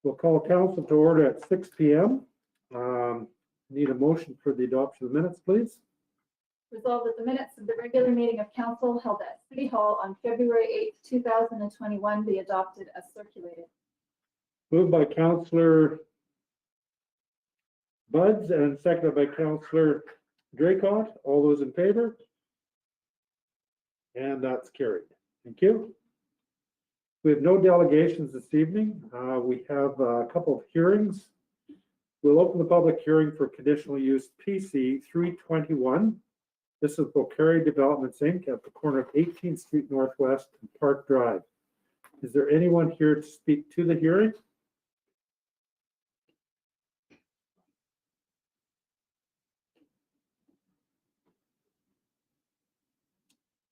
We'll call council to order at 6 p.m. Need a motion for the adoption of the minutes, please. Resolved that the minutes of the regular meeting of council held at City Hall on February 8th, 2021 be adopted as circulated. Moved by Councillor Buds and seconded by Councillor Draycott. All those in favor? And that's carried. Thank you. We have no delegations this evening. We have a couple of hearings. We'll open the public hearing for conditional use PC 321. This is Portage Developments Inc. at the corner of 18th Street Northwest and Park Drive. Is there anyone here to speak to the hearing?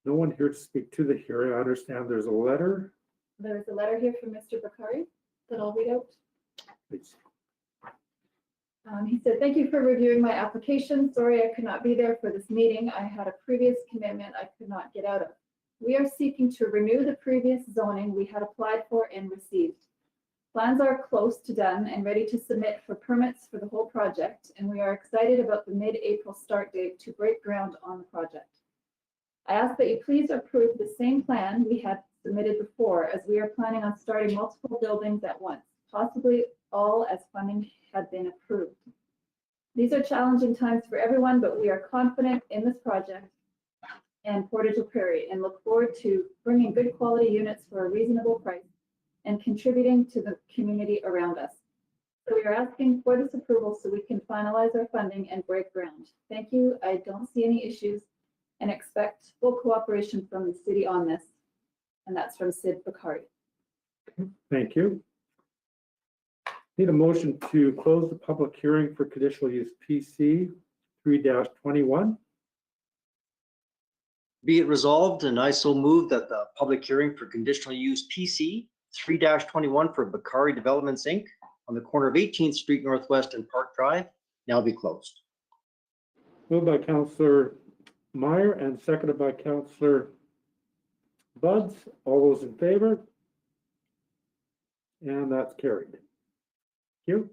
No one here to speak to the hearing. I understand there's a letter. There's a letter here from Mr. Bakari that I'll read out. Please. He said, "Thank you for reviewing my application. Sorry I could not be there for this meeting. I had a previous commitment I could not get out of. We are seeking to renew the previous zoning we had applied for and received. Plans are close to done and ready to submit for permits for the whole project, and we are excited about the mid-April start date to break ground on the project. I ask that you please approve the same plan we had submitted before, as we are planning on starting multiple buildings at once, possibly all as funding had been approved. These are challenging times for everyone, but we are confident in this project and Portage la Prairie and look forward to bringing good quality units for a reasonable price and contributing to the community around us. So we are asking for this approval so we can finalize our funding and break ground. Thank you. I don't see any issues and expect full cooperation from the city on this." And that's from Sid Bakari. Thank you. Need a motion to close the public hearing for conditional use PC 3-21. Be it resolved, and I so move that the public hearing for conditional use PC 3-21 for Bakari Developments Inc. on the corner of 18th Street Northwest and Park Drive now be closed. Moved by Councillor Meyer and seconded by Councillor Buds. All those in favor? And that's carried. Thank you.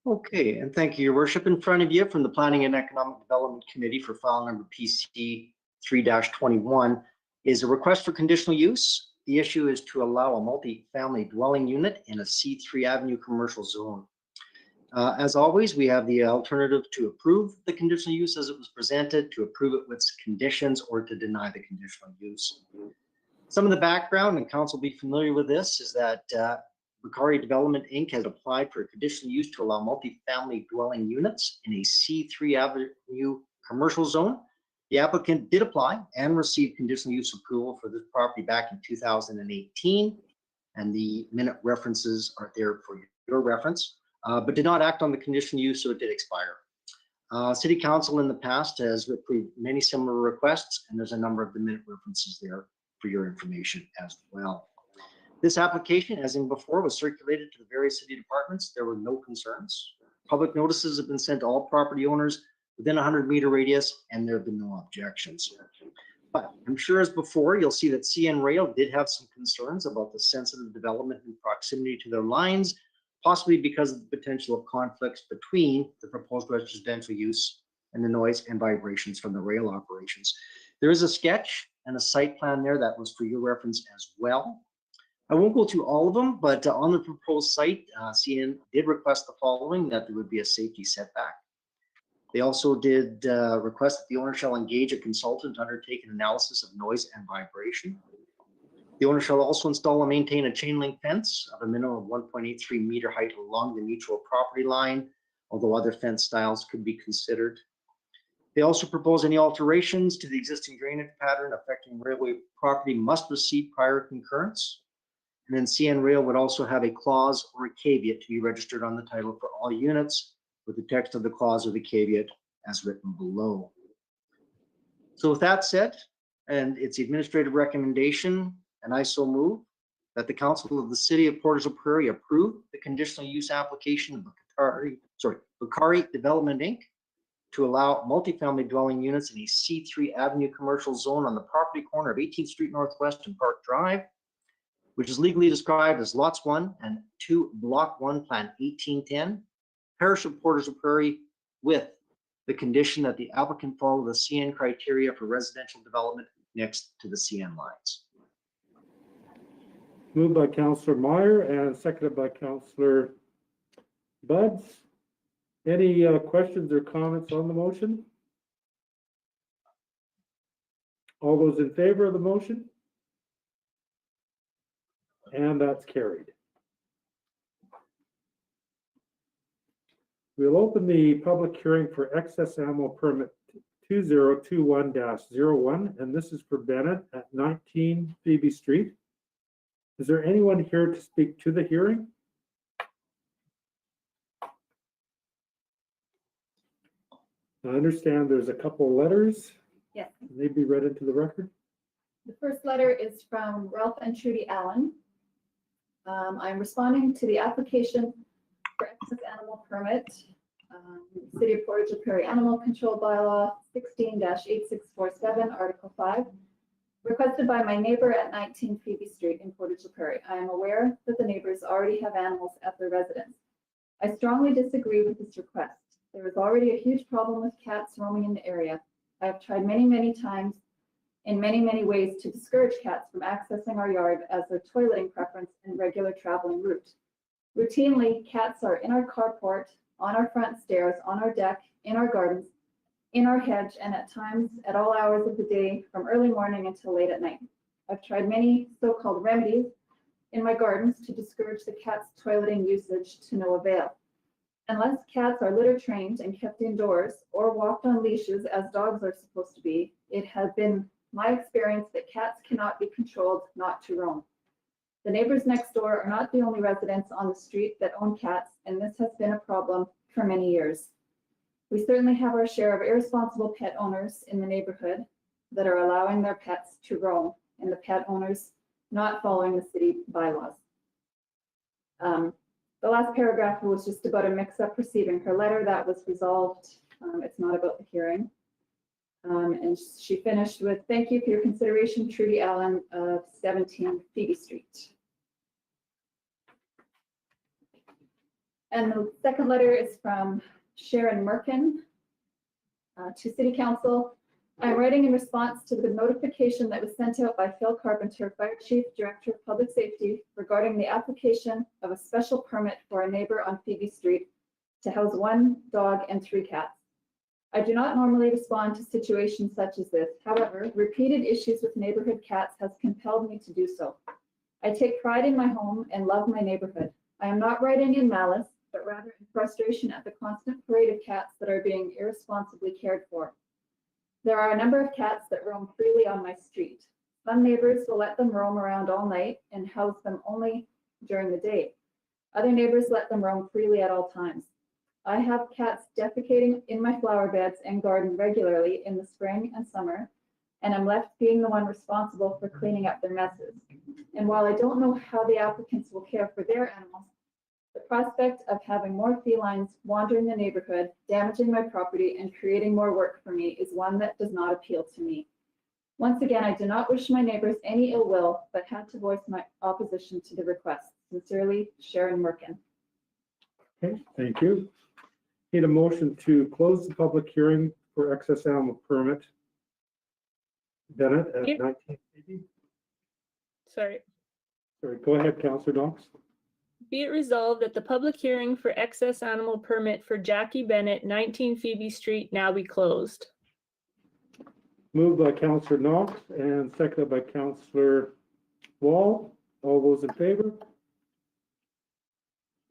Okay, and thank you, Your Worship. In front of you from the Planning and Economic Development Committee for file number PC 3-21 is a request for conditional use. The issue is to allow a multi-family dwelling unit in a C3 Avenue commercial zone. As always, we have the alternative to approve the conditional use as it was presented, to approve it with conditions, or to deny the conditional use. Some of the background, and council will be familiar with this, is that Bakari Development Inc. has applied for a conditional use to allow multi-family dwelling units in a C3 Avenue commercial zone. The applicant did apply and receive conditional use approval for this property back in 2018, and the minute references are there for your reference. But did not act on the conditional use, so it did expire. City Council in the past has approved many similar requests, and there's a number of the minute references there for your information as well. This application, as in before, was circulated to the various city departments. There were no concerns. Public notices have been sent to all property owners within a 100-meter radius, and there have been no objections. But I'm sure as before, you'll see that CN Rail did have some concerns about the sensitive development and proximity to their lines, possibly because of the potential of conflicts between the proposed residential use and the noise and vibrations from the rail operations. There is a sketch and a site plan there that was for your reference as well. I won't go through all of them, but on the proposed site, CN did request the following: that there would be a safety setback. They also did request that the owner shall engage a consultant to undertake an analysis of noise and vibration. The owner shall also install and maintain a chain link fence of a minimum of 1.83 meter height along the mutual property line, although other fence styles could be considered. They also propose any alterations to the existing drainage pattern affecting railway property must receive prior concurrence. And then CN Rail would also have a clause or a caveat to be registered on the title for all units, with the text of the clause or the caveat as written below. So with that said, and it's the administrative recommendation, and I so move that the Council of the City of Portage la Prairie approve the conditional use application of Bakari Development Inc. to allow multifamily dwelling units in a C3 Avenue commercial zone on the property corner of 18th Street Northwest and Park Drive. which is legally described as lots 1 and 2, block 1, plan 1810, parish of Portage la Prairie, with the condition that the applicant follow the CN criteria for residential development next to the CN lines. Moved by Councillor Meyer and seconded by Councillor Buds. Any questions or comments on the motion? All those in favor of the motion? And that's carried. We'll open the public hearing for excess animal permit 2021-01, and this is for Bennett at 19 Phoebe Street. Is there anyone here to speak to the hearing? I understand there's a couple of letters. Yes. They be read into the record. The first letter is from Ralph and Trudy Allen. I'm responding to the application for excess animal permit, City of Portage la Prairie Animal Control Bylaw 16-8647, Article 5, requested by my neighbor at 19 Phoebe Street in Portage la Prairie. I am aware that the neighbors already have animals at their residence. I strongly disagree with this request. There is already a huge problem with cats roaming in the area. I have tried many times in many ways to discourage cats from accessing our yard as their toileting preference and regular traveling route. Routinely, cats are in our carport, on our front stairs, on our deck, in our gardens, in our hedge, and at times at all hours of the day from early morning until late at night. I've tried many so-called remedies in my gardens to discourage the cat's toileting usage to no avail. Unless cats are litter trained and kept indoors or walked on leashes as dogs are supposed to be, it has been my experience that cats cannot be controlled not to roam. The neighbors next door are not the only residents on the street that own cats, and this has been a problem for many years. We certainly have our share of irresponsible pet owners in the neighborhood that are allowing their pets to roam, and the pet owners not following the city bylaws. The last paragraph was just about a mix-up receiving her letter. That was resolved. It's not about the hearing. And she finished with, thank you for your consideration, Trudy Allen of 17 Phoebe Street. And the second letter is from Sharon Merkin to City Council. I'm writing in response to the notification that was sent out by Phil Carpenter, Fire Chief, Director of Public Safety, regarding the application of a special permit for a neighbor on Phoebe Street to house 1 dog and 3 cats. I do not normally respond to situations such as this. However, repeated issues with neighborhood cats has compelled me to do so. I take pride in my home and love my neighborhood. I am not writing in malice, but rather in frustration at the constant parade of cats that are being irresponsibly cared for. There are a number of cats that roam freely on my street. Some neighbors will let them roam around all night and house them only during the day. Other neighbors let them roam freely at all times. I have cats defecating in my flower beds and garden regularly in the spring and summer, and I'm left being the one responsible for cleaning up their messes. And while I don't know how the applicants will care for their animals, the prospect of having more felines wandering the neighborhood, damaging my property, and creating more work for me is one that does not appeal to me. Once again, I do not wish my neighbors any ill will, but had to voice my opposition to the request. Sincerely, Sharon Merkin. Okay, thank you. Need a motion to close the public hearing for excess animal permit. Bennett at 1980. Sorry. Sorry, go ahead, Councillor Knox. Be it resolved that the public hearing for excess animal permit for Jackie Bennett, 19 Phoebe Street, now be closed. Moved by Councillor Knox and seconded by Councillor Wall. All those in favor?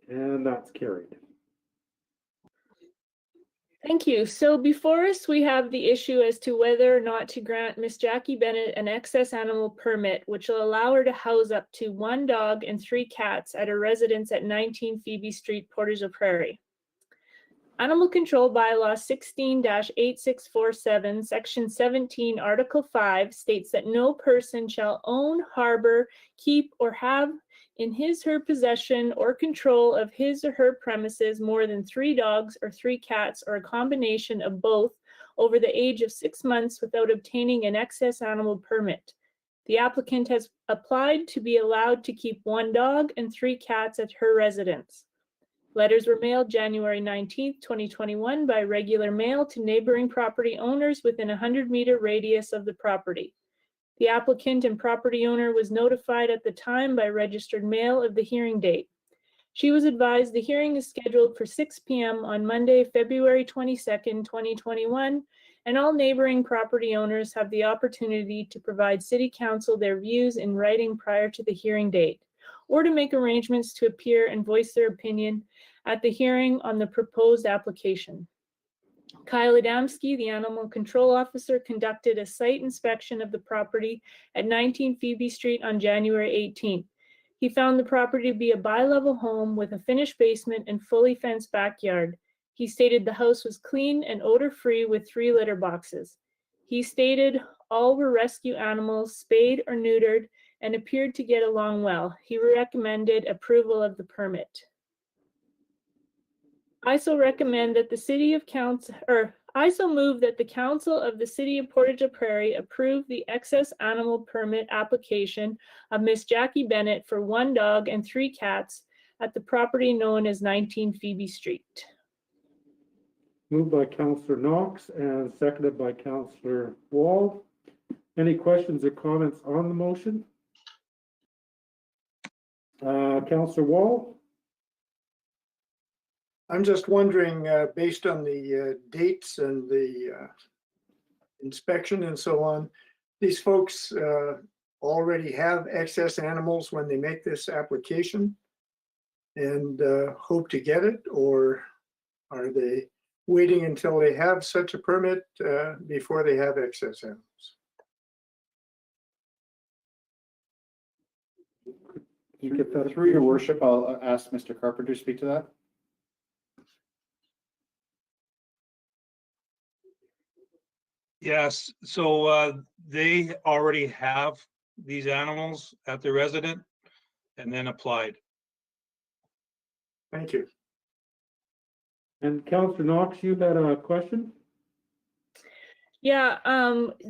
And that's carried. Thank you. So before us, we have the issue as to whether or not to grant Miss Jackie Bennett an excess animal permit, which will allow her to house up to 1 dog and 3 cats at her residence at 19 Phoebe Street, Portage la Prairie. Animal Control Bylaw 16-8647, Section 17, Article 5 states that no person shall own, harbor, keep, or have in his/her possession or control of his or her premises more than 3 dogs or 3 cats or a combination of both over the age of 6 months without obtaining an excess animal permit. The applicant has applied to be allowed to keep 1 dog and 3 cats at her residence. Letters were mailed January 19th, 2021 by regular mail to neighboring property owners within a 100-meter radius of the property. The applicant and property owner was notified at the time by registered mail of the hearing date. She was advised the hearing is scheduled for 6 p.m. on Monday, February 22nd, 2021, and all neighboring property owners have the opportunity to provide City Council their views in writing prior to the hearing date, or to make arrangements to appear and voice their opinion at the hearing on the proposed application. Kyle Adamski, the animal control officer, conducted a site inspection of the property at 19 Phoebe Street on January 18th. He found the property to be a bi-level home with a finished basement and fully fenced backyard. He stated the house was clean and odor-free with 3 litter boxes. He stated all were rescue animals, spayed or neutered, and appeared to get along well. He recommended approval of the permit. I so recommend that the City of Council, or I so move that the Council of the City of Portage la Prairie approve the excess animal permit application of Miss Jackie Bennett for 1 dog and 3 cats at the property known as 19 Phoebe Street. Moved by Councillor Knox and seconded by Councillor Wall. Any questions or comments on the motion? Councillor Wall? I'm just wondering, based on the dates and the inspection and so on, these folks already have excess animals when they make this application and hope to get it, or are they waiting until they have such a permit before they have excess animals? You get that Through your worship, I'll ask Mr. Carpenter to speak to that. Yes, so they already have these animals at the resident and then applied. Thank you. And Councillor Knox, you had a question? Yeah,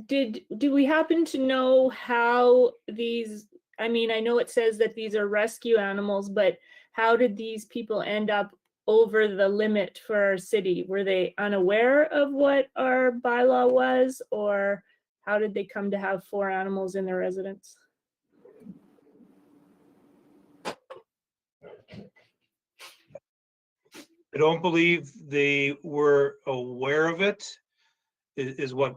do we happen to know how these, I mean, I know it says that these are rescue animals, but how did these people end up over the limit for our city? Were they unaware of what our bylaw was, or how did they come to have 4 animals in their residence? I don't believe they were aware of it, is what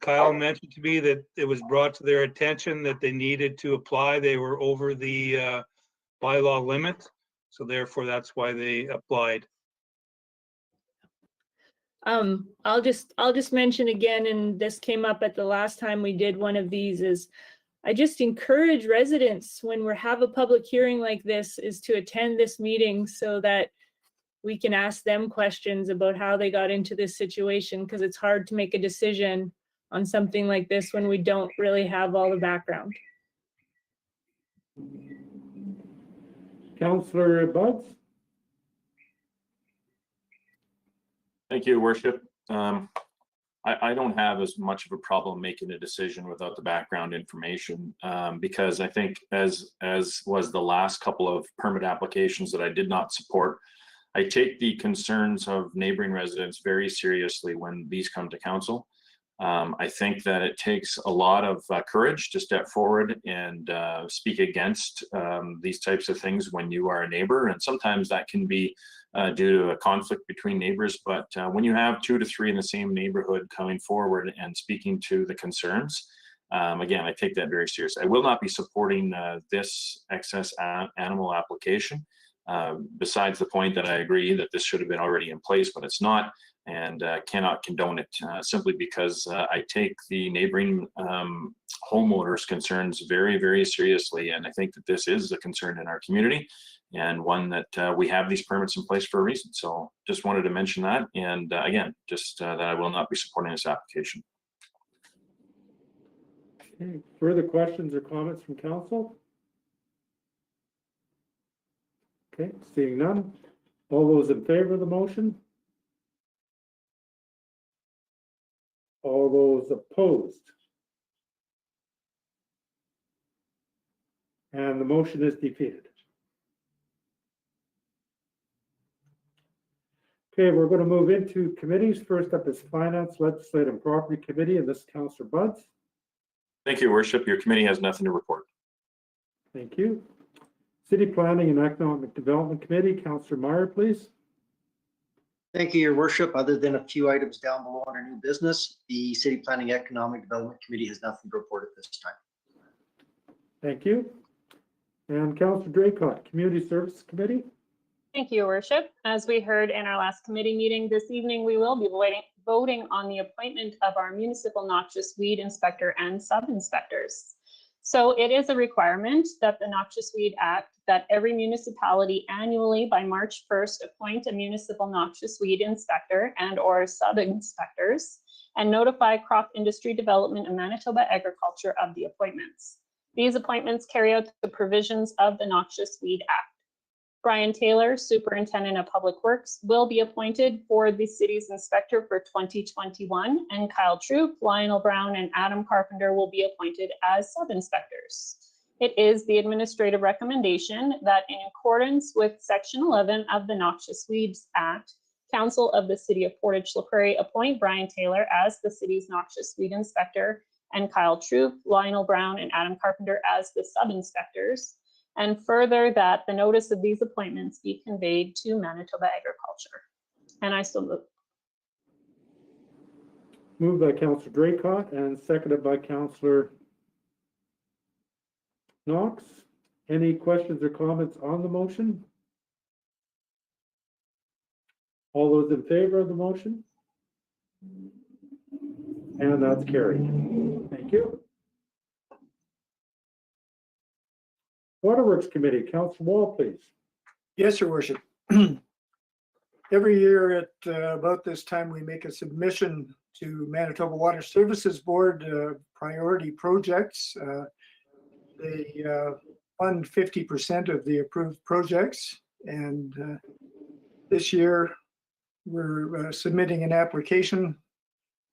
Kyle mentioned to me, that it was brought to their attention that they needed to apply. They were over the bylaw limit, so therefore that's why they applied. I'll just mention again, and this came up at the last time we did one of these, is I just encourage residents when we have a public hearing like this is to attend this meeting so that we can ask them questions about how they got into this situation, because it's hard to make a decision on something like this when we don't really have all the background. Councillor Buds? Thank you, Worship. I don't have as much of a problem making a decision without the background information, because I think as was the last couple of permit applications that I did not support, I take the concerns of neighboring residents very seriously when these come to council. I think that it takes a lot of courage to step forward and speak against these types of things when you are a neighbor, and sometimes that can be due to a conflict between neighbors. But when you have 2 to 3 in the same neighborhood coming forward and speaking to the concerns, again, I take that very seriously. I will not be supporting this excess animal application, besides the point that I agree that this should have been already in place, but it's not, and cannot condone it simply because I take the neighboring homeowners' concerns very, very seriously. And I think that this is a concern in our community, and one that we have these permits in place for a reason. So just wanted to mention that. And again, just that I will not be supporting this application. Okay. Further questions or comments from council? Okay, seeing none. All those in favor of the motion? All those opposed? And the motion is defeated. Okay, we're going to move into committees. First up is Finance, Legislative, and Property Committee, and this is Councillor Buds. Thank you, Your Worship. Your committee has nothing to report. Thank you. City Planning and Economic Development Committee, Councillor Meyer, please. Thank you, Your Worship. Other than a few items down below under new business, the City Planning Economic Development Committee has nothing to report at this time. Thank you. And Councillor Draycott, Community Services Committee. Thank you, Your Worship. As we heard in our last committee meeting this evening, we will be voting on the appointment of our municipal noxious weed inspector and sub-inspectors. So it is a requirement that the Noxious Weed Act that every municipality annually by March 1st appoint a municipal noxious weed inspector and or sub-inspectors and notify Crop Industry Development and Manitoba Agriculture of the appointments. These appointments carry out the provisions of the Noxious Weed Act. Brian Taylor, Superintendent of Public Works, will be appointed for the city's inspector for 2021, and Kyle Troop, Lionel Brown, and Adam Carpenter will be appointed as sub-inspectors. It is the administrative recommendation that in accordance with Section 11 of the Noxious Weeds Act, Council of the City of Portage la Prairie appoint Brian Taylor as the city's noxious weed inspector and Kyle Troop, Lionel Brown, and Adam Carpenter as the sub-inspectors. And further, that the notice of these appointments be conveyed to Manitoba Agriculture. And I still move. Moved by Councillor Draycott and seconded by Councillor Knox. Any questions or comments on the motion? All those in favor of the motion? And that's carried. Thank you. Waterworks Committee, Councillor Wall, please. Yes, Your Worship. Every year at about this time, we make a submission to Manitoba Water Services Board priority projects. They fund 50% of the approved projects. And this year, we're submitting an application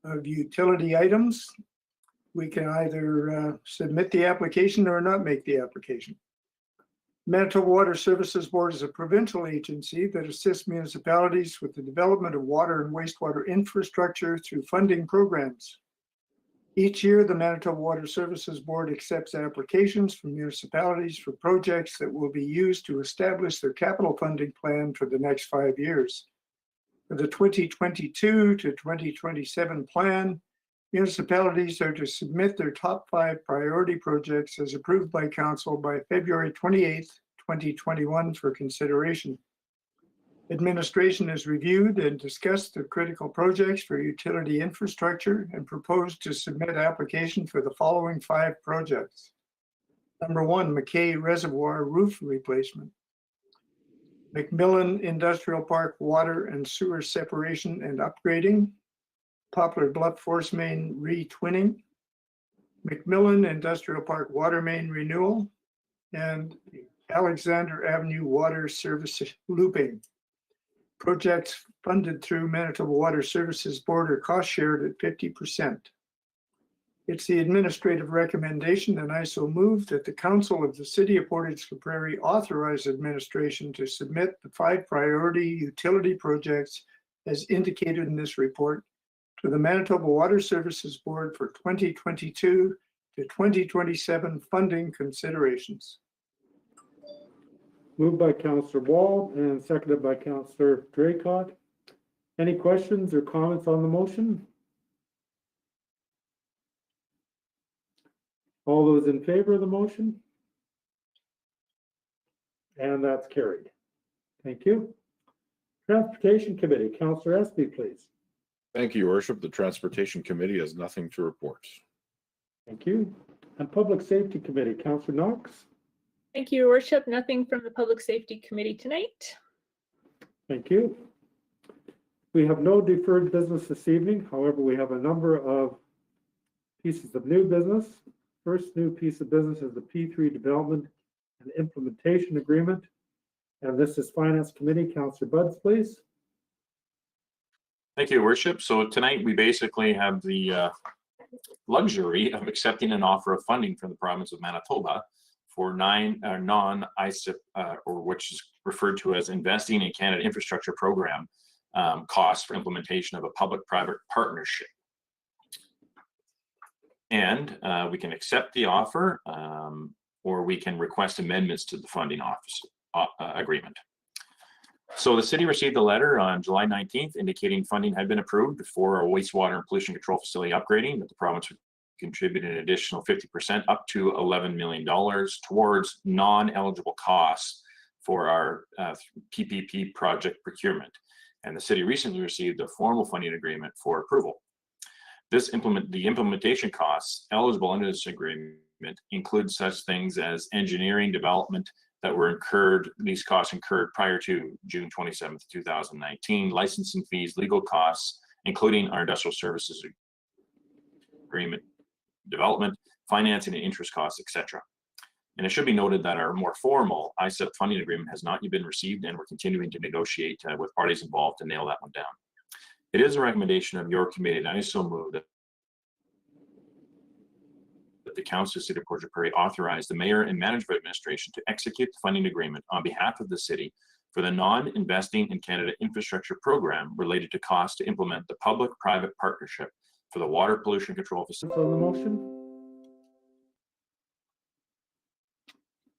of utility items. We can either submit the application or not make the application. Manitoba Water Services Board is a provincial agency that assists municipalities with the development of water and wastewater infrastructure through funding programs. Each year, the Manitoba Water Services Board accepts applications from municipalities for projects that will be used to establish their capital funding plan for the next 5 years. For the 2022 to 2027 plan, municipalities are to submit their top 5 priority projects as approved by Council by February 28th, 2021 for consideration. Administration has reviewed and discussed the critical projects for utility infrastructure and proposed to submit application for the following 5 projects. Number 1, McKay Reservoir roof replacement. McMillan Industrial Park water and sewer separation and upgrading. Poplar Bluff Force Main re-twinning, McMillan Industrial Park water main renewal, and Alexander Avenue water service looping. Projects funded through Manitoba Water Services Board are cost shared at 50%. It's the administrative recommendation, and I so move that the Council of the City of Portage la Prairie authorize administration to submit the 5 priority utility projects as indicated in this report to the Manitoba Water Services Board for 2022 to 2027 funding considerations. Moved by Councillor Wall and seconded by Councillor Draycott. Any questions or comments on the motion? All those in favor of the motion? And that's carried. Thank you. Transportation Committee, Councillor Espy, please. Thank you, Your Worship. The Transportation Committee has nothing to report. Thank you. And Public Safety Committee, Councillor Knox. Thank you, Your Worship. Nothing from the Public Safety Committee tonight. Thank you. We have no deferred business this evening. However, we have a number of pieces of new business. First new piece of business is the P3 Development and Implementation Agreement. And this is Finance Committee. Councillor Buds, please. Thank you, Your Worship. So tonight we basically have the luxury of accepting an offer of funding from the province of Manitoba for non-ISIP, or which is referred to as Investing in Canada Infrastructure Program costs for implementation of a public-private partnership. And we can accept the offer, or we can request amendments to the funding agreement. So the city received a letter on July 19th indicating funding had been approved for a wastewater and pollution control facility upgrading, that the province would contribute an additional 50% up to $11 million towards non-eligible costs for our PPP project procurement. And the city recently received a formal funding agreement for approval. The implementation costs eligible under this agreement include such things as engineering development that were incurred, these costs incurred prior to June 27th, 2019, licensing fees, legal costs, including our industrial services agreement development, financing and interest costs, etc. And it should be noted that our more formal ISIP funding agreement has not yet been received, and we're continuing to negotiate with parties involved to nail that one down. It is a recommendation of your committee, and I so move that the Council of the City of Portage la Prairie authorize the Mayor and Management Administration to execute the funding agreement on behalf of the city for the non-Investing in Canada Infrastructure Program related to costs to implement the public-private partnership for the water pollution control facility. On the motion?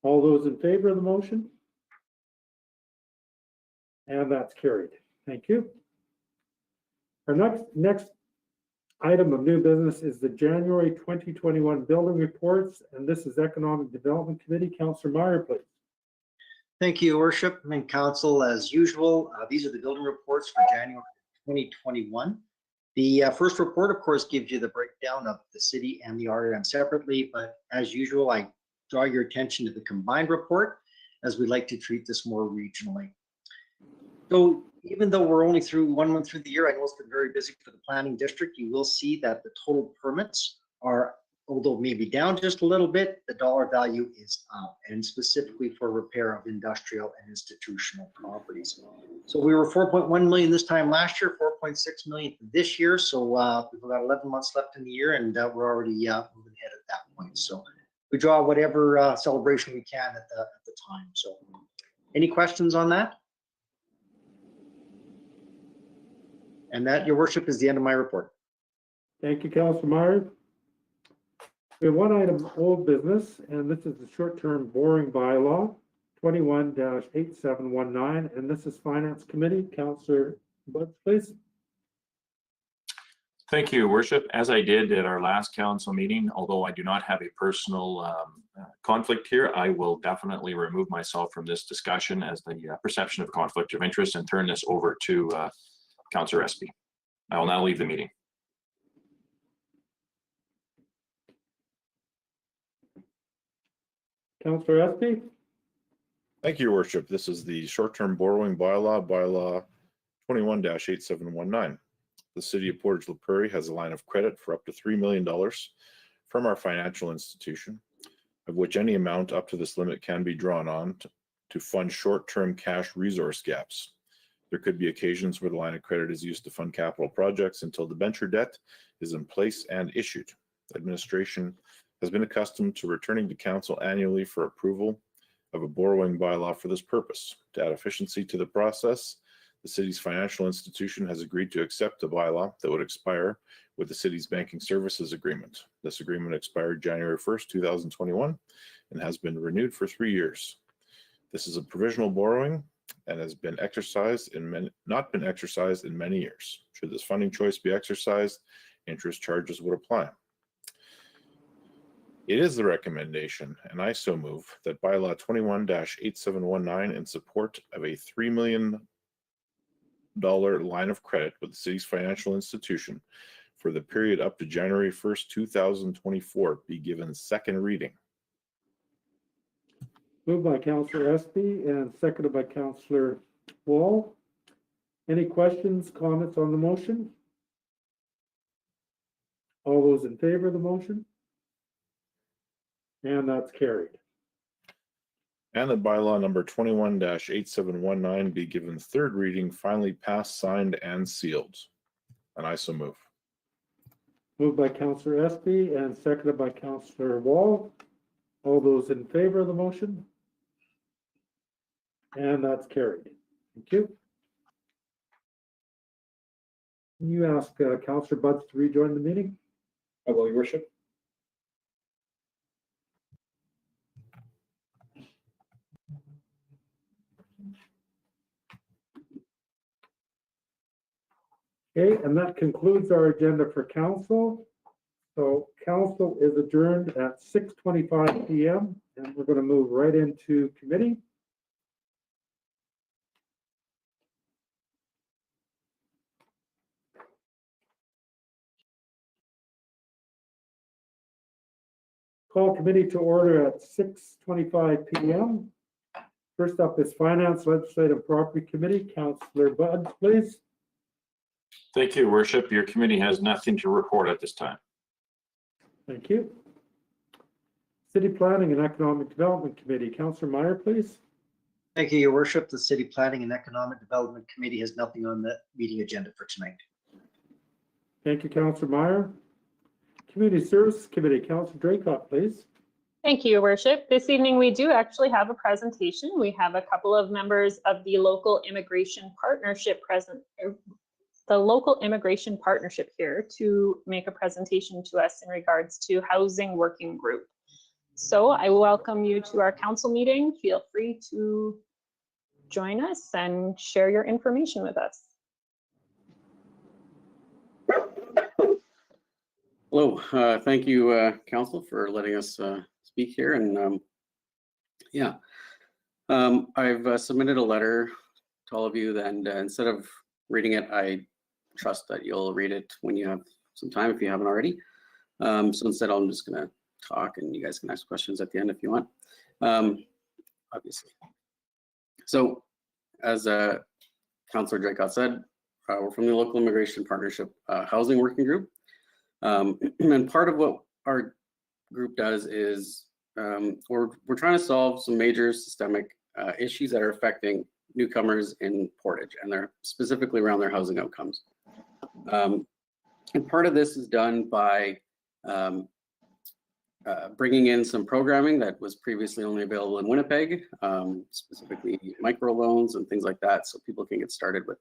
All those in favor of the motion? And that's carried. Thank you. Our next item of new business is the January 2021 building reports, and this is Economic Development Committee. Councillor Meyer, please. Thank you, Your Worship and Council. As usual, these are the building reports for January 2021. The first report, of course, gives you the breakdown of the city and the RRM separately, but as usual, I draw your attention to the combined report, as we like to treat this more regionally. So even though we're only through 1 month through the year, I know it's been very busy for the planning district, you will see that the total permits are, although maybe down just a little bit, the dollar value is up, and specifically for repair of industrial and institutional properties. So we were 4.1 million this time last year, 4.6 million this year. So we've got 11 months left in the year, and we're already moving ahead at that point. So we draw whatever celebration we can at the time. So any questions on that? And that, Your Worship, is the end of my report. Thank you, Councillor Meyer. We have one item of old business, and this is the short-term borrowing bylaw, 21-8719, and this is Finance Committee. Councillor Butts, please. Thank you, Worship. As I did at our last council meeting, although I do not have a personal conflict here, I will definitely remove myself from this discussion as the perception of conflict of interest and turn this over to Councillor Espy. I will now leave the meeting. Councillor Espy. Thank you, Your Worship. This is the short-term borrowing bylaw 21-8719. The City of Portage la Prairie has a line of credit for up to $3 million from our financial institution, of which any amount up to this limit can be drawn on to fund short-term cash resource gaps. There could be occasions where the line of credit is used to fund capital projects until debenture debt is in place and issued. Administration has been accustomed to returning to council annually for approval of a borrowing bylaw for this purpose. To add efficiency to the process, the city's financial institution has agreed to accept a bylaw that would expire with the city's banking services agreement. This agreement expired January 1st, 2021, and has been renewed for 3 years. This is a provisional borrowing and has been exercised not been exercised in many years. Should this funding choice be exercised, interest charges would apply. It is the recommendation, and I so move, that bylaw 21-8719 in support of a $3 million line of credit with the city's financial institution for the period up to January 1st, 2024 be given second reading. Moved by Councillor Espy and seconded by Councillor Wall. Any questions, comments on the motion? All those in favor of the motion? And that's carried. And that bylaw number 21-8719 be given third reading, finally passed, signed, and sealed. And I so move. Moved by Councillor Espy and seconded by Councillor Wall. All those in favor of the motion? And that's carried. Thank you. Can you ask Councillor Budds to rejoin the meeting? I will, Your Worship. Okay, and that concludes our agenda for council. So council is adjourned at 6:25 PM, and we're going to move right into committee. Call committee to order at 6:25 PM. First up is Finance, Legislative Property Committee. Councillor Budds, please. Thank you, Worship. Your committee has nothing to report at this time. Thank you. City Planning and Economic Development Committee. Councillor Meyer, please. Thank you, Your Worship. The City Planning and Economic Development Committee has nothing on the meeting agenda for tonight. Thank you, Councillor Meyer. Community Services Committee. Councillor Draycott, please. Thank you, Your Worship. This evening, we do actually have a presentation. We have a couple of members of the local immigration partnership present, the local immigration partnership here to make a presentation to us in regards to housing working group. So I welcome you to our council meeting. Feel free to join us and share your information with us. Hello, thank you, Council, for letting us speak here. And I've submitted a letter to all of you, and instead of reading it, I trust that you'll read it when you have some time if you haven't already. So instead, I'm just going to talk, and you guys can ask questions at the end if you want, obviously. So as Councillor Draycott said, we're from the local immigration partnership housing working group. And part of what our group does is we're trying to solve some major systemic issues that are affecting newcomers in Portage, and they're specifically around their housing outcomes. And part of this is done by bringing in some programming that was previously only available in Winnipeg, specifically microloans and things like that, so people can get started with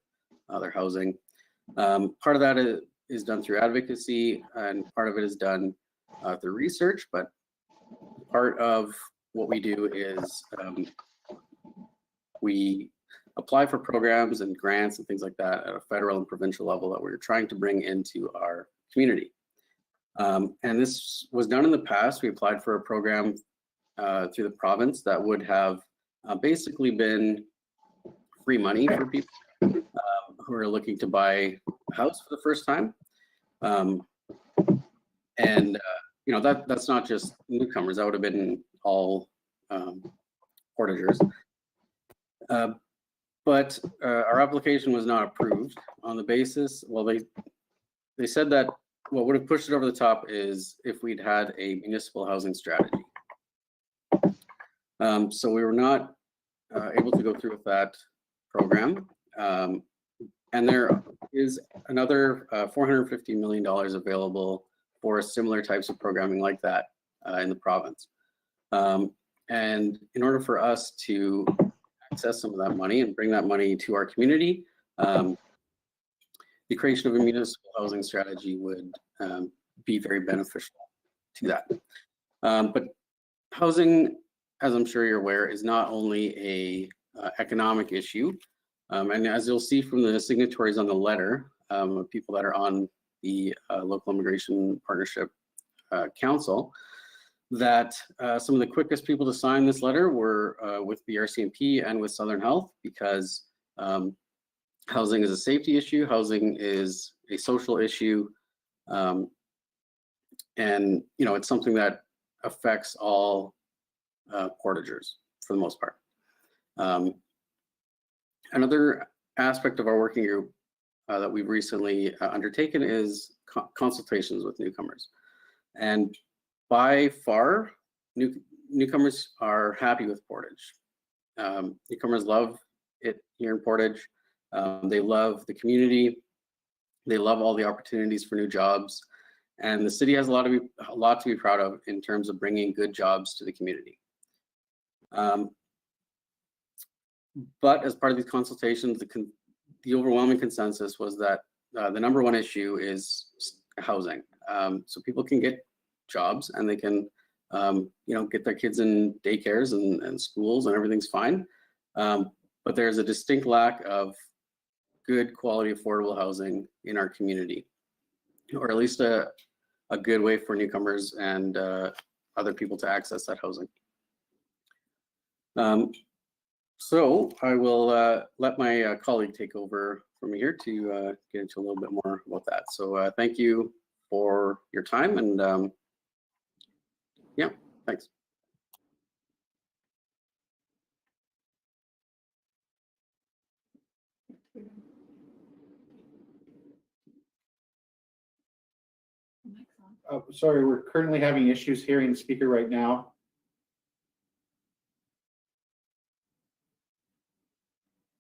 their housing. Part of that is done through advocacy, and part of it is done through research, but part of what we do is we apply for programs and grants and things like that at a federal and provincial level that we're trying to bring into our community. And this was done in the past. We applied for a program through the province that would have basically been free money for people who are looking to buy a house for the first time. You know, that's not just newcomers. That would have been all Portagers. But our application was not approved on the basis, well, they said that what would have pushed it over the top is if we'd had a municipal housing strategy. So we were not able to go through with that program. And there is another $450 million available for similar types of programming like that in the province. And in order for us to access some of that money and bring that money to our community, the creation of a municipal housing strategy would be very beneficial to that. But housing, as I'm sure you're aware, is not only a economic issue. And as you'll see from the signatories on the letter, people that are on the Local Immigration Partnership Council, that some of the quickest people to sign this letter were with the RCMP and with Southern Health, because housing is a safety issue, housing is a social issue, and you know, it's something that affects all Portagers for the most part. Another aspect of our working group that we've recently undertaken is consultations with newcomers. And by far, newcomers are happy with Portage. Newcomers love it here in Portage. They love the community. They love all the opportunities for new jobs. And the city has a lot to be proud of in terms of bringing good jobs to the community. But as part of these consultations, the overwhelming consensus was that the number one issue is housing. So people can get jobs and they can, get their kids in daycares and schools and everything's fine. But there's a distinct lack of good quality affordable housing in our community, or at least a good way for newcomers and other people to access that housing. So I will let my colleague take over from here to get into a little bit more about that. So thank you for your time, and yeah, thanks. Sorry, we're currently having issues hearing the speaker right now.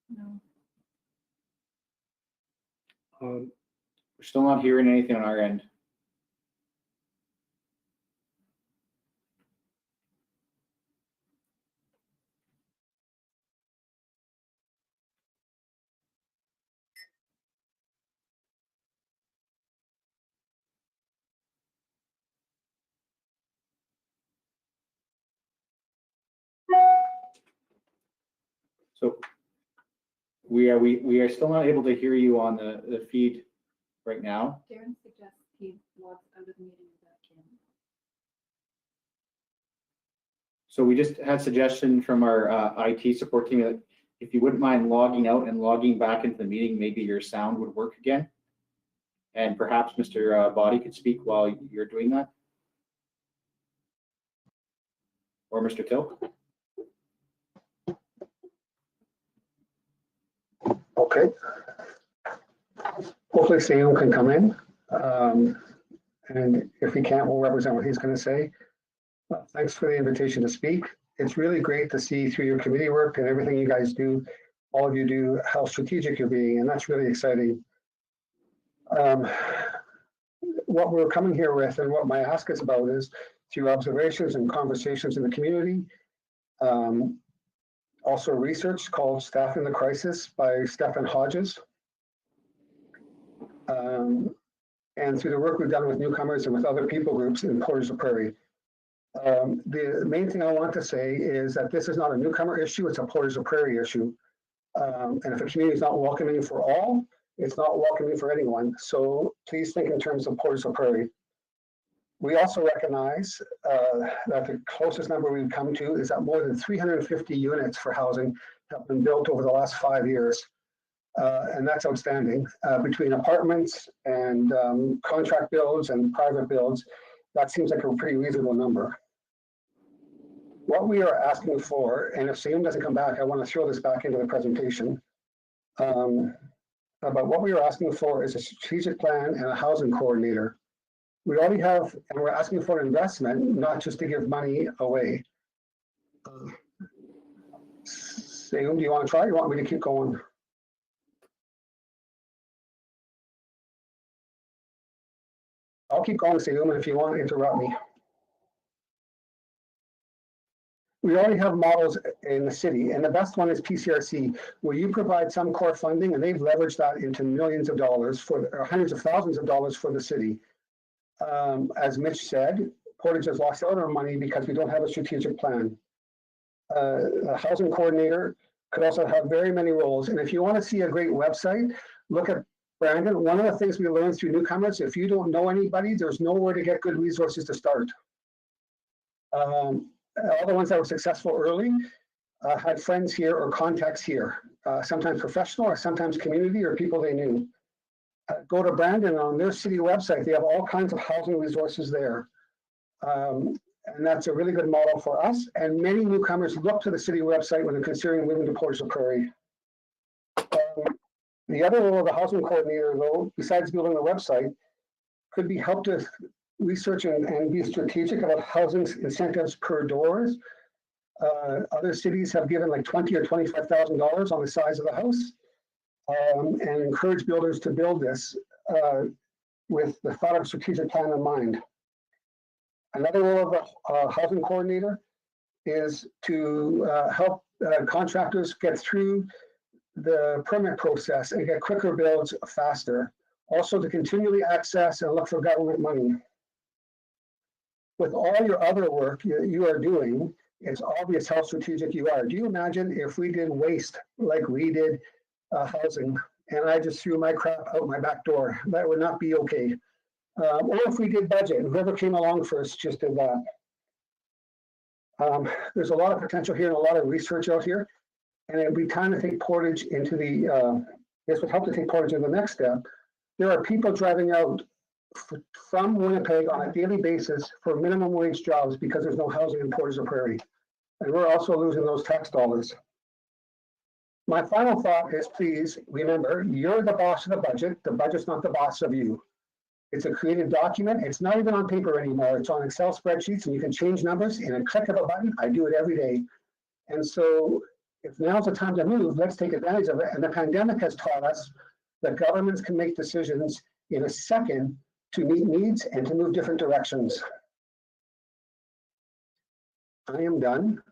No. We're still not hearing anything on our end. So we are still not able to hear you on the feed right now. Darren suggests he logs out of the meeting and back in. So we just had suggestion from our IT support team that if you wouldn't mind logging out and logging back into the meeting, maybe your sound would work again. And perhaps Mr. Body could speak while you're doing that. Or Mr. Till. Okay. Hopefully Sam can come in. And if he can't, we'll represent what he's going to say. Thanks for the invitation to speak. It's really great to see through your committee work and everything you guys do, all of you do, how strategic you're being, and that's really exciting. What we're coming here with and what my ask is about is through observations and conversations in the community, also research called Staffing the Crisis by Stephen Hodges. And through the work we've done with newcomers and with other people groups in Portage la Prairie. The main thing I want to say is that this is not a newcomer issue, it's a Portage la Prairie issue. And if a community is not welcoming for all, it's not welcoming for anyone. So please think in terms of Portage la Prairie. We also recognize that the closest number we've come to is that more than 350 units for housing have been built over the last 5 years. And that's outstanding. Between apartments and contract builds and private builds, that seems like a pretty reasonable number. What we are asking for, and if Sam doesn't come back, I want to throw this back into the presentation. But what we are asking for is a strategic plan and a housing coordinator. We already have, and we're asking for investment, not just to give money away. Sam, do you want to try? Or you want me to keep going? I'll keep going, Sam, and if you want to interrupt me. We already have models in the city, and the best one is PCRC, where you provide some core funding, and they've leveraged that into millions of dollars or hundreds of thousands of dollars for the city. As Mitch said, Portage has lost out on money because we don't have a strategic plan. A housing coordinator could also have very many roles, and if you want to see a great website, look at Brandon. One of the things we learned through newcomers, if you don't know anybody, there's nowhere to get good resources to start. All the ones that were successful early had friends here or contacts here, sometimes professional or sometimes community or people they knew. Go to Brandon on their city website. They have all kinds of housing resources there. And that's a really good model for us. And many newcomers look to the city website when they're considering moving to Portage la Prairie. The other role of the housing coordinator, though, besides building the website, could be help to research and be strategic about housing incentives per doors. Other cities have given like $20,000 or $25,000 on the size of the house and encourage builders to build this. with the thought of strategic plan in mind. Another role of a housing coordinator is to help contractors get through the permit process and get quicker builds faster. Also to continually access and look for government money. With all your other work you are doing, it's obvious how strategic you are. Do you imagine if we did waste like we did housing and I just threw my crap out my back door? That would not be okay. Or if we did budget and whoever came along first just did that. There's a lot of potential here and a lot of research out here. And it'd be time to take Portage into the, this would help to take Portage to the next step. There are people driving out from Winnipeg on a daily basis for minimum wage jobs because there's no housing in Portage la Prairie. And we're also losing those tax dollars. My final thought is, please remember, you're the boss of the budget. The budget's not the boss of you. It's a created document. It's not even on paper anymore. It's on Excel spreadsheets and you can change numbers in a click of a button. I do it every day. And so if now's the time to move, let's take advantage of it. And the pandemic has taught us that governments can make decisions in a second to meet needs and to move different directions. I am done.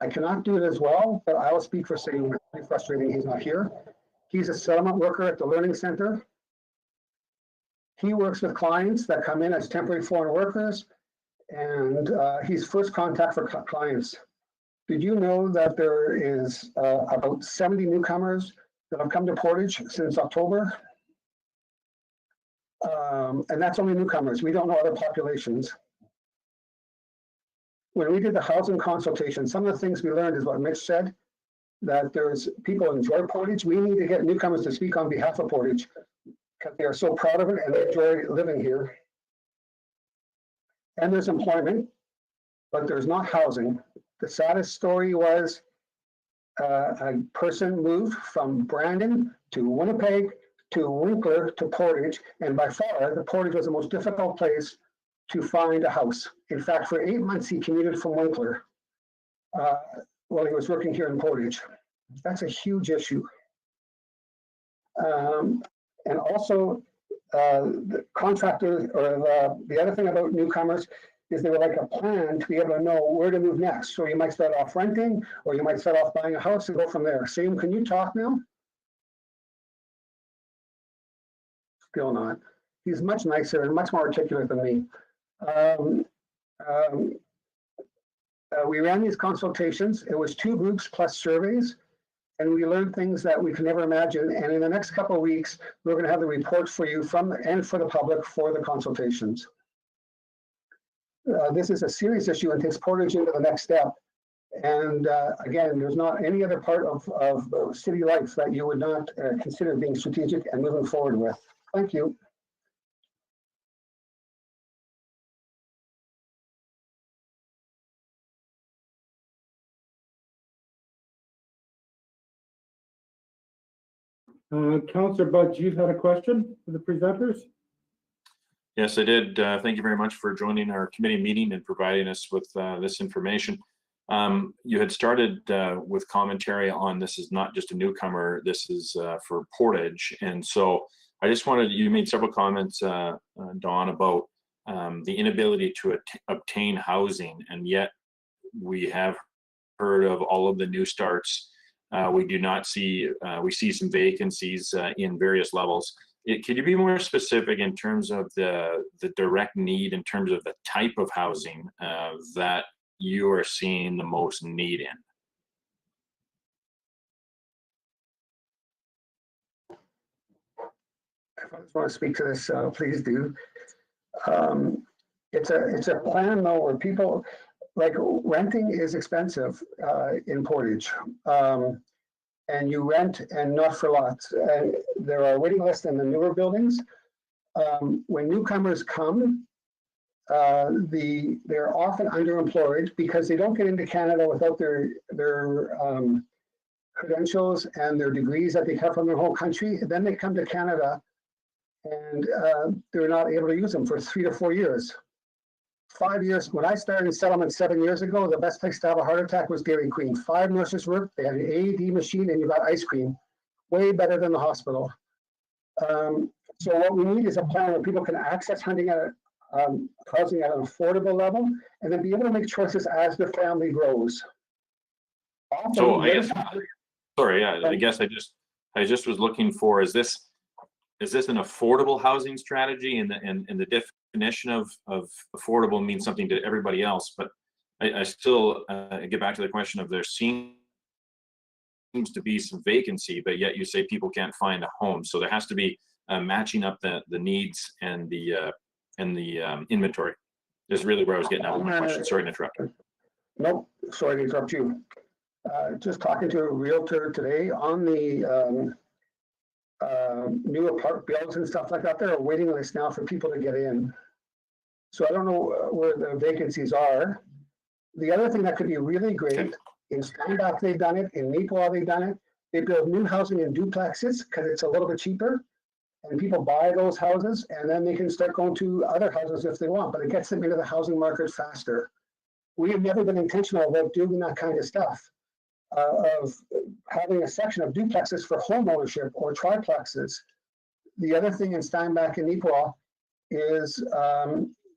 I cannot do it as well, but I will speak for saying it's pretty frustrating he's not here. He's a settlement worker at the Learning Center. He works with clients that come in as temporary foreign workers, and he's first contact for clients. Did you know that there is about 70 newcomers that have come to Portage since October? And that's only newcomers. We don't know other populations. When we did the housing consultation, some of the things we learned is what Mitch said, that there's people enjoy Portage. We need to get newcomers to speak on behalf of Portage because they are so proud of it and they enjoy living here. And there's employment, but there's not housing. The saddest story was a person moved from Brandon to Winnipeg to Winkler to Portage, and by far the Portage was the most difficult place to find a house. In fact, for 8 months he commuted from Winkler while he was working here in Portage. That's a huge issue. And also the contractor, or the other thing about newcomers is they would like a plan to be able to know where to move next. So you might start off renting, or you might start off buying a house and go from there. Sam, can you talk now? Still not. He's much nicer and much more articulate than me. We ran these consultations. It was 2 groups plus surveys, and we learned things that we could never imagine. And in the next couple of weeks, we're going to have the reports for you from and for the public for the consultations. This is a serious issue and takes Portage into the next step. And again, there's not any other part of city life that you would not consider being strategic and moving forward with. Thank you. Councillor Budge, you had a question for the presenters? Yes, I did. Thank you very much for joining our committee meeting and providing us with this information. You had started with commentary on this is not just a newcomer, this is for Portage. And so I just wanted, you made several comments, Dawn, about the inability to obtain housing, and yet we have heard of all of the new starts. We do not see, we see some vacancies in various levels. Could you be more specific in terms of the direct need, in terms of the type of housing that you are seeing the most need in? If I want to speak to this, please do. It's a plan though where people, like renting is expensive in Portage. And you rent and not for lots. There are waiting lists in the newer buildings. When newcomers come, they're often underemployed because they don't get into Canada without their credentials and their degrees that they have from their whole country. And then they come to Canada and they're not able to use them for 3 to 4 years. 5 years, when I started in settlement 7 years ago, the best place to have a heart attack was Dairy Queen. 5 nurses worked, they had an AED machine, and you got ice cream. Way better than the hospital. So what we need is a plan where people can access housing at an affordable level, and then be able to make choices as their family grows. So I guess, sorry, yeah, I guess I just was looking for, is this an affordable housing strategy? And the definition of affordable means something to everybody else, but I still get back to the question of there seems to be some vacancy, but yet you say people can't find a home. So there has to be matching up the needs and the inventory. This is really where I was getting at with my question. Sorry to interrupt. Nope, sorry to interrupt you. Just talking to a realtor today on the new apartment builds and stuff like that. There are waiting lists now for people to get in. So I don't know where the vacancies are. The other thing that could be really great, in Steinbach they've done it, in Maple they've done it. They build new housing in duplexes because it's a little bit cheaper, and people buy those houses, and then they can start going to other houses if they want, but it gets them into the housing market faster. We have never been intentional about doing that kind of stuff, of having a section of duplexes for home ownership or triplexes. The other thing in Steinbach and Maple is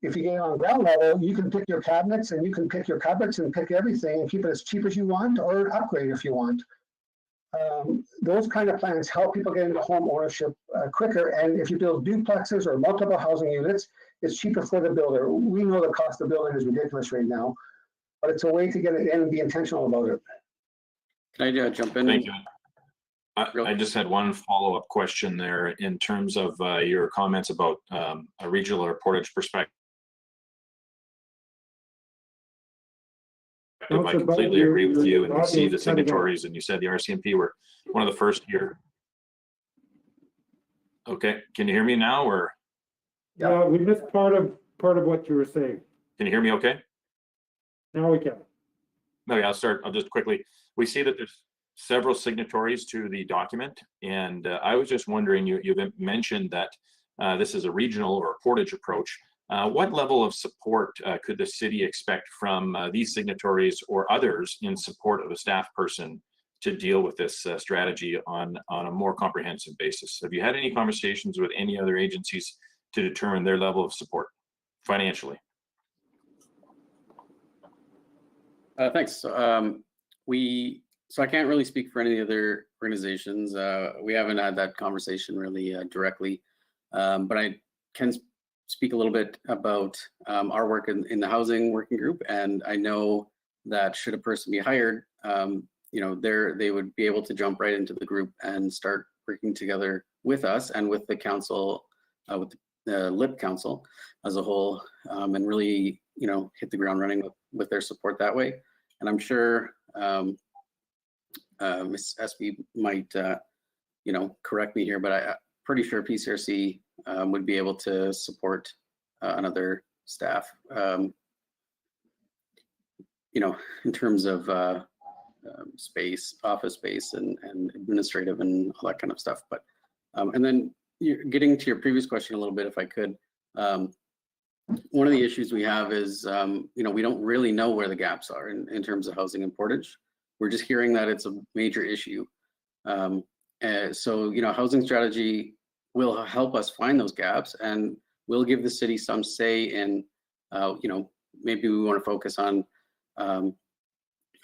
if you get on ground level, you can pick your cabinets and you can pick your cupboards and pick everything and keep it as cheap as you want or upgrade if you want. Those kind of plans help people get into home ownership quicker. And if you build duplexes or multiple housing units, it's cheaper for the builder. We know the cost of building is ridiculous right now, but it's a way to get it in and be intentional about it. Can I jump in? Thank you. I just had one follow-up question there in terms of your comments about a regional or Portage perspective. I completely agree with you, and we see the signatories, and you said the RCMP were one of the first here. Okay, can you hear me now, or? Yeah, we missed part of what you were saying. Can you hear me okay? Now we can. Okay, I'll just quickly. We see that there's several signatories to the document, and I was just wondering, you've mentioned that this is a regional or a Portage approach. What level of support could the city expect from these signatories or others in support of a staff person to deal with this strategy on a more comprehensive basis? Have you had any conversations with any other agencies to determine their level of support financially? Thanks. So I can't really speak for any other organizations. We haven't had that conversation really directly, but I can speak a little bit about our work in the housing working group. And I know that should a person be hired, they would be able to jump right into the group and start working together with us and with the council, with the LIP council as a whole, and really, hit the ground running with their support that way. And I'm sure Ms. Espy might, correct me here, but I'm pretty sure PCRC would be able to support another staff, in terms of space, office space, and administrative and all that kind of stuff. But and then getting to your previous question a little bit, if I could, one of the issues we have is, we don't really know where the gaps are in terms of housing in Portage. We're just hearing that it's a major issue. So, housing strategy will help us find those gaps, and will give the city some say in, maybe we want to focus on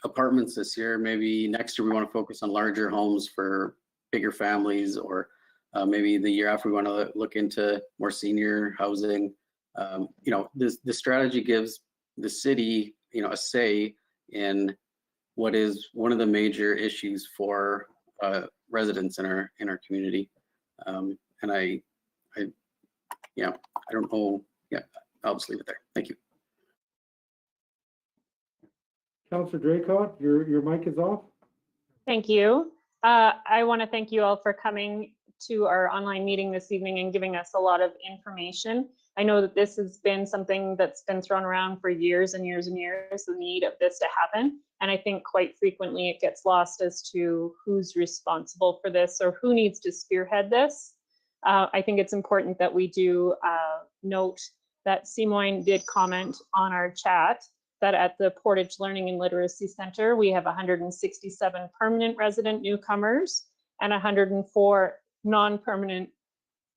apartments this year. Maybe next year we want to focus on larger homes for bigger families, or maybe the year after we want to look into more senior housing. The strategy gives the city, a say in what is one of the major issues for residents in our community. And I don't know. Yeah, I'll just leave it there. Thank you. Councillor Draycott, your mic is off. Thank you. I want to thank you all for coming to our online meeting this evening and giving us a lot of information. I know that this has been something that's been thrown around for years and years and years, the need of this to happen. And I think quite frequently it gets lost as to who's responsible for this or who needs to spearhead this. I think it's important that we do note that Simoine did comment on our chat that at the Portage Learning and Literacy Center, we have 167 permanent resident newcomers and 104 non-permanent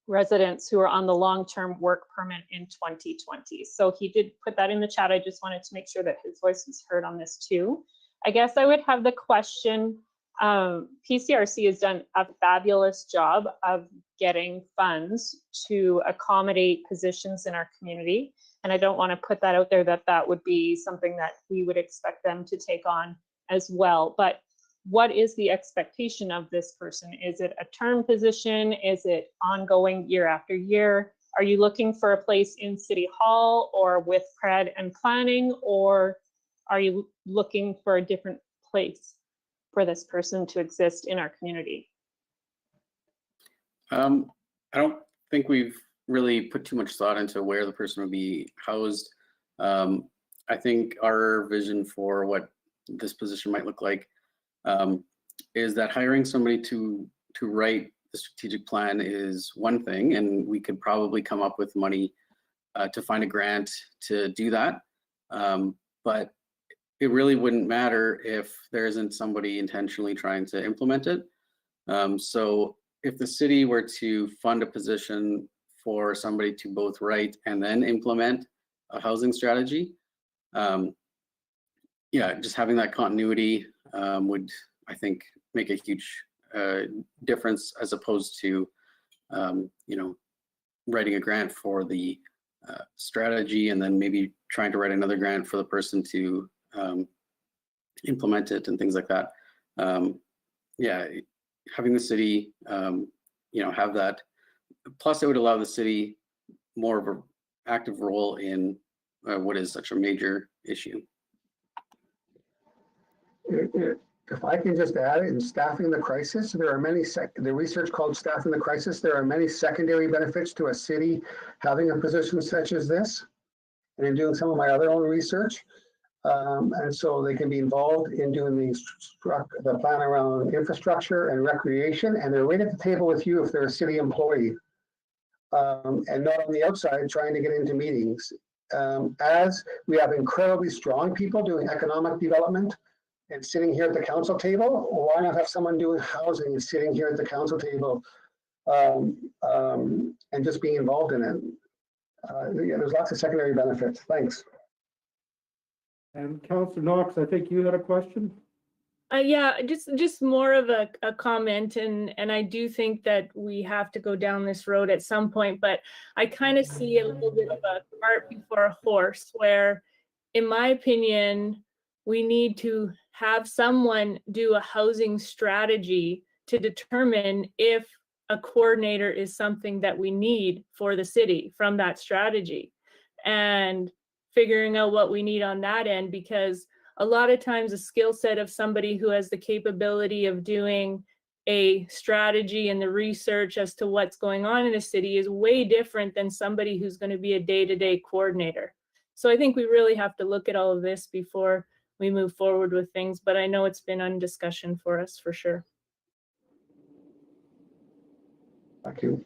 residents who are on the long-term work permit in 2020. So he did put that in the chat. I just wanted to make sure that his voice was heard on this too. I guess I would have the question, PCRC has done a fabulous job of getting funds to accommodate positions in our community. And I don't want to put that out there that that would be something that we would expect them to take on as well. But what is the expectation of this person? Is it a term position? Is it ongoing year after year? Are you looking for a place in City Hall or with Pred and planning, or are you looking for a different place for this person to exist in our community? I don't think we've really put too much thought into where the person would be housed. I think our vision for what this position might look like is that hiring somebody to write the strategic plan is one thing, and we could probably come up with money to find a grant to do that. But it really wouldn't matter if there isn't somebody intentionally trying to implement it. So if the city were to fund a position for somebody to both write and then implement a housing strategy, yeah, just having that continuity would, I think, make a huge difference, as opposed to, you know, writing a grant for the strategy and then maybe trying to write another grant for the person to implement it and things like that. Yeah, having the city, you know, have that. Plus, it would allow the city more of an active role in what is such a major issue. If I can just add, in staffing the crisis, there are many, the research called Staffing the Crisis, there are many secondary benefits to a city having a position such as this. And in doing some of my other own research, and so they can be involved in doing the plan around infrastructure and recreation, and they're right at the table with you if they're a city employee, and not on the outside trying to get into meetings. As we have incredibly strong people doing economic development and sitting here at the council table, why not have someone doing housing and sitting here at the council table and just being involved in it? Yeah, there's lots of secondary benefits. Thanks. And Councillor Knox, I think you had a question? Yeah, just more of a comment, and I do think that we have to go down this road at some point, but I kind of see a little bit of a cart before a horse, where, in my opinion, we need to have someone do a housing strategy to determine if a coordinator is something that we need for the city from that strategy, and figuring out what we need on that end, because a lot of times a skill set of somebody who has the capability of doing a strategy and the research as to what's going on in a city is way different than somebody who's going to be a day-to-day coordinator. So I think we really have to look at all of this before we move forward with things, but I know it's been on discussion for us for sure. Thank you.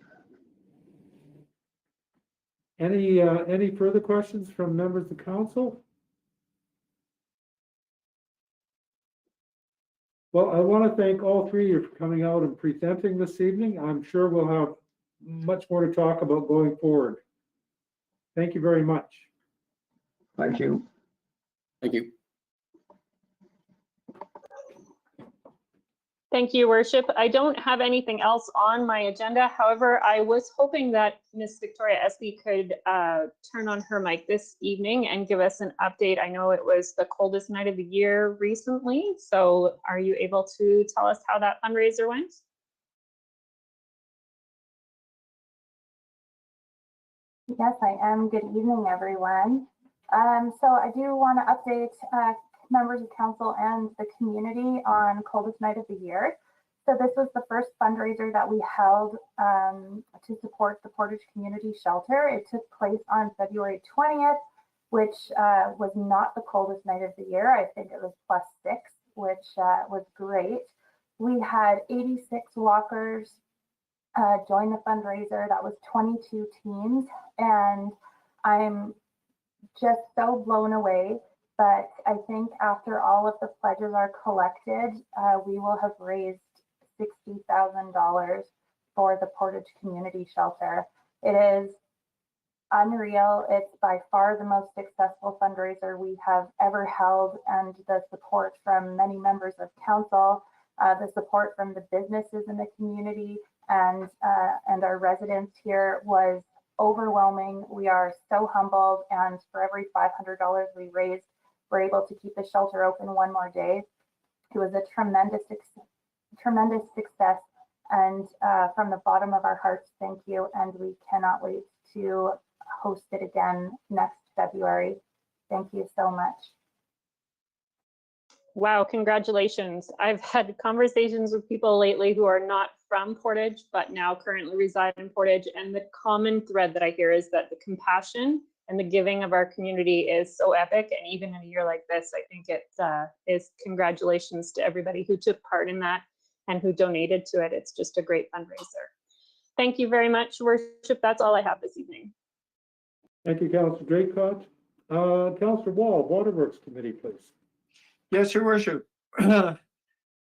Any further questions from members of council? Well, I want to thank all three of you for coming out and presenting this evening. I'm sure we'll have much more to talk about going forward. Thank you very much. Thank you. Thank you. Thank you, Worship. I don't have anything else on my agenda. However, I was hoping that Ms. Victoria Espy could turn on her mic this evening and give us an update. I know it was the coldest night of the year recently, so are you able to tell us how that fundraiser went? Yes, I am. Good evening, everyone. So I do want to update members of council and the community on coldest night of the year. So this was the first fundraiser that we held to support the Portage Community Shelter. It took place on February 20th, which was not the coldest night of the year. I think it was +6, which was great. We had 86 walkers join the fundraiser. That was 22 teams, and I'm just so blown away, but I think after all of the pledges are collected, we will have raised $60,000 for the Portage Community Shelter. It is unreal. It's by far the most successful fundraiser we have ever held, and the support from many members of council, the support from the businesses in the community, and our residents here was overwhelming. We are so humbled, and for every $500 we raised, we're able to keep the shelter open one more day. It was a tremendous success, and from the bottom of our hearts, thank you, and we cannot wait to host it again next February. Thank you so much. Wow, congratulations. I've had conversations with people lately who are not from Portage, but now currently reside in Portage. And the common thread that I hear is that the compassion and the giving of our community is so epic. And even in a year like this, I think it is congratulations to everybody who took part in that and who donated to it. It's just a great fundraiser. Thank you very much, Worship. That's all I have this evening. Thank you, Councillor Draycott. Councillor Wall, Waterworks Committee, please. Yes, Your Worship.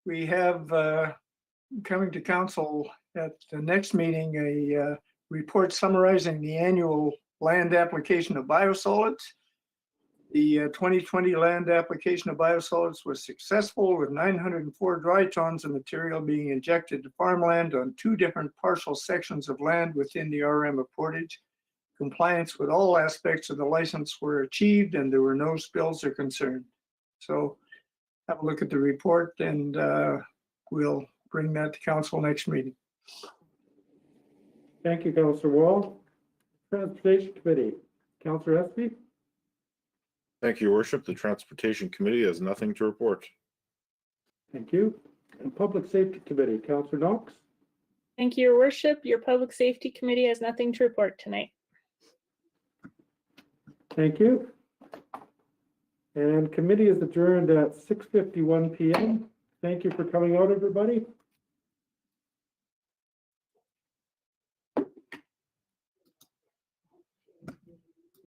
We have coming to council at the next meeting a report summarizing the annual land application of biosolids. The 2020 land application of biosolids was successful, with 904 dry tons of material being injected to farmland on 2 different partial sections of land within the RM of Portage. Compliance with all aspects of the license were achieved, and there were no spills or concern. So have a look at the report, and we'll bring that to council next meeting. Thank you, Councillor Wall. Transportation Committee, Councillor Espy. Thank you, Your Worship. The Transportation Committee has nothing to report. Thank you. And Public Safety Committee, Councillor Knox. Thank you, Your Worship. Your Public Safety Committee has nothing to report tonight. Thank you. And committee is adjourned at 6:51 p.m. Thank you for coming out, everybody.